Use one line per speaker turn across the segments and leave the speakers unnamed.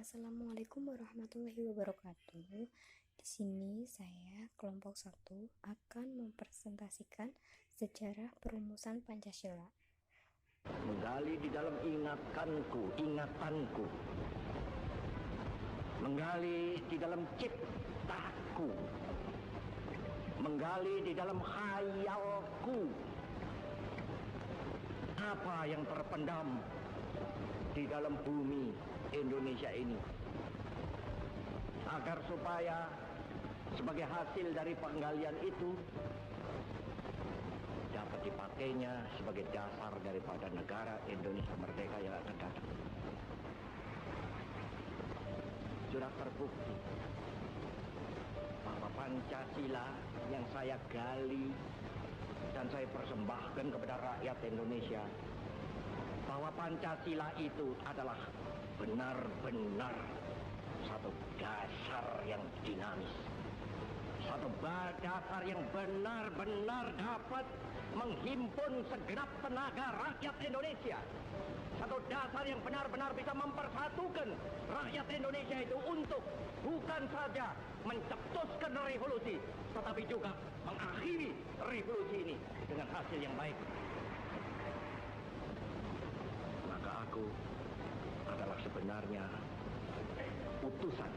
Assalamualaikum warahmatullahi wabarakatuh. Di sini saya kelompok 1 akan mempresentasikan sejarah perumusan Pancasila.
Menggali di dalam ingatanku, menggali di dalam ciptaku, menggali di dalam khayalku, apa yang terpendam di dalam bumi Indonesia ini, agar supaya sebagai hasil dari penggalian itu dapat dipakainya sebagai dasar daripada negara Indonesia merdeka yang akan datang. Sudah terbukti bahwa Pancasila yang saya gali dan saya persembahkan kepada rakyat Indonesia, bahwa Pancasila itu adalah benar-benar satu dasar yang dinamis, satu dasar yang benar-benar dapat menghimpun segenap tenaga rakyat Indonesia, satu dasar yang benar-benar bisa mempersatukan rakyat Indonesia itu untuk bukan saja mencetuskan revolusi, tetapi juga mengakhiri revolusi ini dengan hasil yang baik. Maka aku adalah sebenarnya utusan,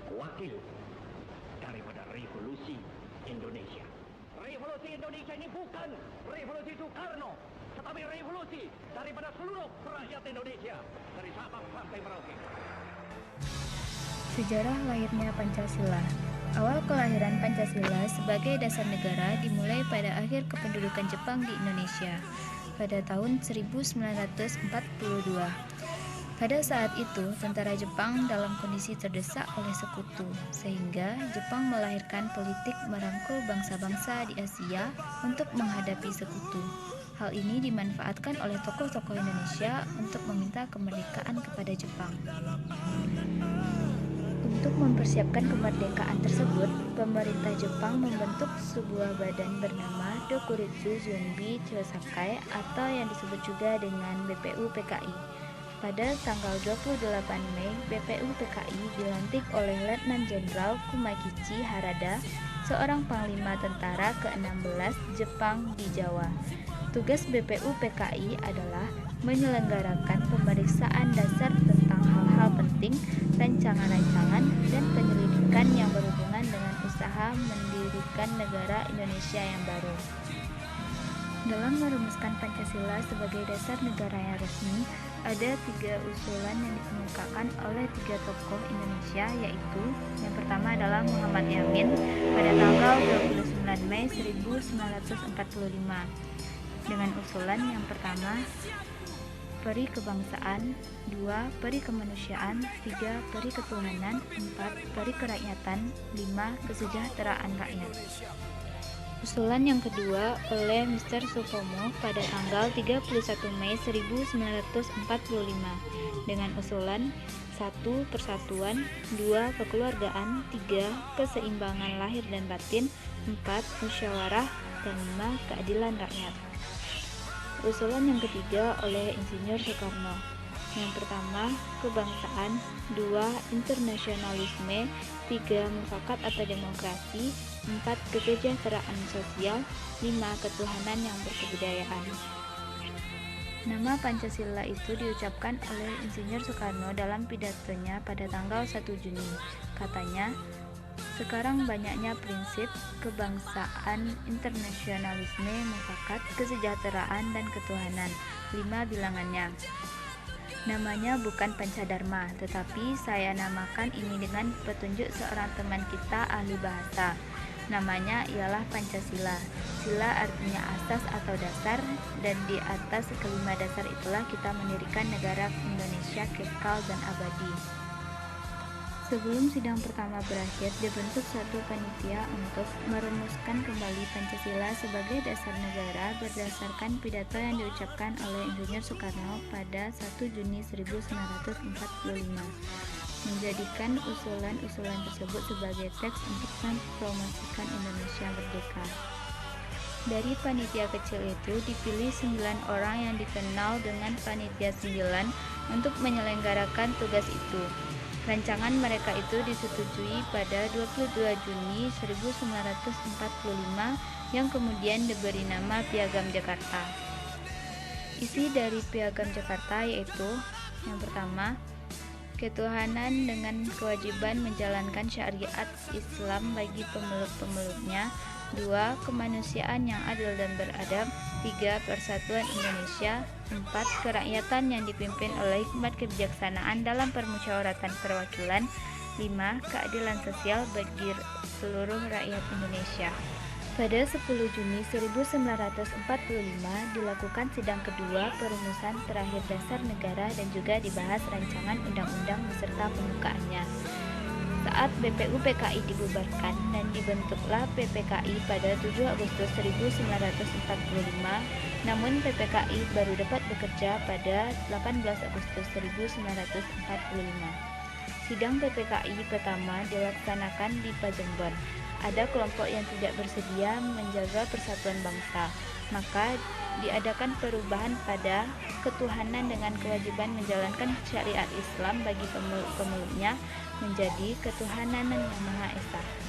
wakil daripada revolusi Indonesia. Revolusi Indonesia ini bukan revolusi Soekarno, tetapi revolusi daripada seluruh rakyat Indonesia, dari Sabang sampai Merauke.
Sejarah lahirnya Pancasila. Awal kelahiran Pancasila sebagai dasar negara dimulai pada akhir kependudukan Jepang di Indonesia pada tahun 1942. Pada saat itu, tentara Jepang dalam kondisi terdesak oleh sekutu, sehingga Jepang melahirkan politik merangkul bangsa-bangsa di Asia untuk menghadapi sekutu. Hal ini dimanfaatkan oleh tokoh-tokoh Indonesia untuk meminta kemerdekaan kepada Jepang. Untuk mempersiapkan kemerdekaan tersebut, pemerintah Jepang membentuk sebuah badan bernama Dokuritsu Zunbi Chosakai atau yang disebut juga dengan BPU-PKI. Pada tanggal 28 Mei, BPU-PKI dilantik oleh Letnan Jenderal Kumakichi Harada, seorang panglima tentara ke-16 Jepang di Jawa. Tugas BPU-PKI adalah menyelenggarakan pemeriksaan dasar tentang hal-hal penting, rancangan-rancangan, dan penyelidikan yang berhubungan dengan usaha mendirikan negara Indonesia yang baru. Dalam merumuskan Pancasila sebagai dasar negara yang resmi, ada 3 usulan yang dikemukakan oleh 3 tokoh Indonesia, yaitu yang pertama adalah Muhammad Yamin pada tanggal 29 Mei 1945 dengan usulan yang pertama, peri kebangsaan, 2. peri kemanusiaan, 3. peri ketuhanan, 4. peri kerakyatan, 5. kesejahteraan rakyat. Usulan yang kedua oleh Mr. Supomo pada tanggal 31 Mei 1945 dengan usulan 1. persatuan, 2. kekeluargaan, 3. keseimbangan lahir dan batin, 4. musyawarah, dan 5. keadilan rakyat. Usulan yang ketiga oleh Insinyur Soekarno. Yang pertama, kebangsaan, 2. internasionalisme, 3. mufakat atau demokrasi, 4. kesejahteraan sosial, 5. ketuhanan yang berkebudayaan. Nama Pancasila itu diucapkan oleh Insinyur Soekarno dalam pidatonya pada tanggal 1 Juni. Katanya, sekarang banyaknya prinsip, kebangsaan, internasionalisme, mufakat, kesejahteraan, dan ketuhanan, 5 bilangannya. Namanya bukan Pancadharma, tetapi saya namakan ini dengan petunjuk seorang teman kita ahli bahasa. Namanya ialah Pancasila. Sila artinya asas atau dasar, dan di atas kelima dasar itulah kita mendirikan negara Indonesia kekal dan abadi. Sebelum sidang pertama berakhir, dibentuk satu panitia untuk merumuskan kembali Pancasila sebagai dasar negara berdasarkan pidato yang diucapkan oleh Insinyur Soekarno pada 1 Juni 1945, menjadikan usulan-usulan tersebut sebagai teks untuk mempromosikan Indonesia merdeka. Dari panitia kecil itu dipilih 9 orang yang dikenal dengan Panitia 9 untuk menyelenggarakan tugas itu. Rancangan mereka itu disetujui pada 22 Juni 1945 yang kemudian diberi nama Piagam Jakarta. Isi dari Piagam Jakarta yaitu yang pertama, ketuhanan dengan kewajiban menjalankan syariat Islam bagi pemeluk-pemeluknya. 2. Kemanusiaan yang adil dan beradab. 3. Persatuan Indonesia. 4. Kerakyatan yang dipimpin oleh hikmat kebijaksanaan dalam permusyawaratan perwakilan. 5. Keadilan sosial bagi seluruh rakyat Indonesia. Pada 10 Juni 1945 dilakukan sidang kedua perumusan terakhir dasar negara dan juga dibahas rancangan undang-undang beserta pembukaannya. Saat BPU PKI dibubarkan dan dibentuklah PPKI pada 7 Agustus 1945, namun PPKI baru dapat bekerja pada 18 Agustus 1945. Sidang PPKI pertama dilaksanakan di Pajengbon. Ada kelompok yang tidak bersedia menjaga persatuan bangsa, maka diadakan perubahan pada ketuhanan dengan kewajiban menjalankan syariat Islam bagi pemeluk-pemeluknya menjadi ketuhanan yang Maha Esa.